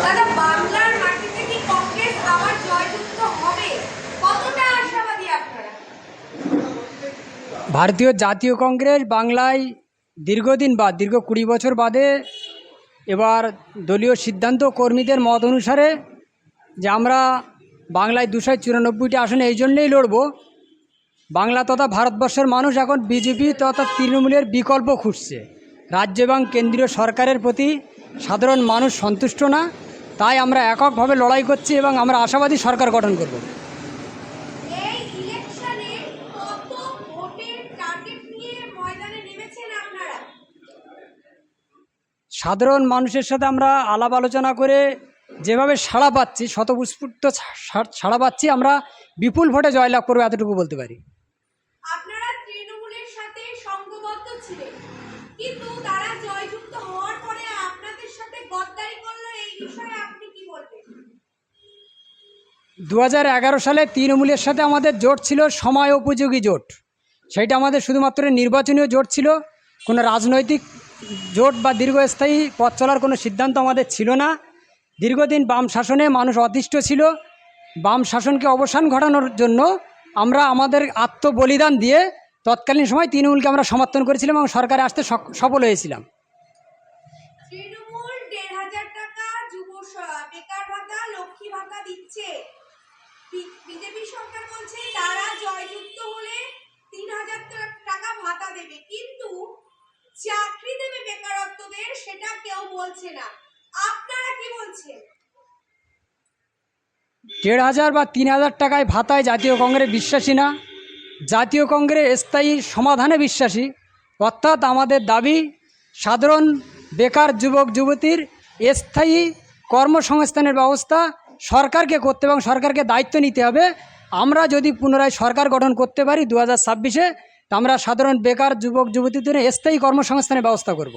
দাদা, বাংলার মাটিতে কি কংগ্রেস আবার জয়যুক্ত হবে? কতটা আশাবাদী আপনারা? ভারতীয় জাতীয় কংগ্রেস বাংলায় দীর্ঘদিন দীর্ঘ 20 বছর বাদে এবার দলীয় সিদ্ধান্ত কর্মীদের মত অনুসারে যে আমরা বাংলায় 294টি আসনে এই জন্যেই লড়ব, বাংলা তথা ভারতবর্ষের মানুষ এখন বিজেপি তথা তৃণমূলের বিকল্প খুঁজছে। রাজ্য এবং কেন্দ্রীয় সরকারের প্রতি সাধারণ মানুষ সন্তুষ্ট না, তাই আমরা এককভাবে লড়াই করছি এবং আমরা আশাবাদী সরকার গঠন করব। এই ইলেকশনে কত ভোটের টার্গেট নিয়ে ময়দানে নেমেছেন আপনারা? সাধারণ মানুষের সাথে আমরা আলাপ আলোচনা করে যেভাবে সাড়া পাচ্ছি, স্বতঃস্ফূর্ত সাড়া পাচ্ছি, আমরা বিপুল ভোটে জয়লাভ করবো, এতটুকু বলতে পারি। আপনারা তৃণমূলের সাথে সংঘবদ্ধ ছিলেন, কিন্তু তারা জয়যুক্ত হওয়ার পরে আপনাদের সাথে গদ্দারি করলো, এই বিষয়ে আপনি কি বলবেন? 2011 সালে তৃণমূলের সাথে আমাদের জোট ছিল সময় উপযোগী জোট। সেইটা আমাদের শুধুমাত্র নির্বাচনীয় জোট ছিল, কোনো রাজনৈতিক জোট বা দীর্ঘস্থায়ী পথ চলার কোনো সিদ্ধান্ত আমাদের ছিল না। দীর্ঘদিন বাম শাসনে মানুষ অতিষ্ঠ ছিল। বাম শাসনকে অবসান ঘটানোর জন্য আমরা আমাদের আত্মবলিদান দিয়ে তৎকালীন সময় তৃণমূলকে আমরা সমর্থন করেছিলাম এবং সরকারে আসতে সফল হয়েছিলাম। তৃণমূল 1,500 টাকা যুব বেকার ভাতা, লক্ষ্মী ভাতা দিচ্ছে। বিজেপি সরকার বলছে তারা জয়যুক্ত হলে 3,000 টাকা ভাতা দেবে, কিন্তু চাকরি দেবে বেকারত্বদের, সেটা কেউ বলছে না। আপনারা কি বলছেন? 1,500 বা 3,000 টাকায় ভাতায় জাতীয় কংগ্রেস বিশ্বাসী না। জাতীয় কংগ্রেস স্থায়ী সমাধানে বিশ্বাসী। অর্থাৎ আমাদের দাবি সাধারণ বেকার যুবক যুবতীর স্থায়ী কর্মসংস্থানের ব্যবস্থা সরকারকে করতে এবং সরকারকে দায়িত্ব নিতে হবে। আমরা যদি পুনরায় সরকার গঠন করতে পারি 2026-এ, আমরা সাধারণ বেকার যুবক যুবতীদের স্থায়ী কর্মসংস্থানের ব্যবস্থা করব।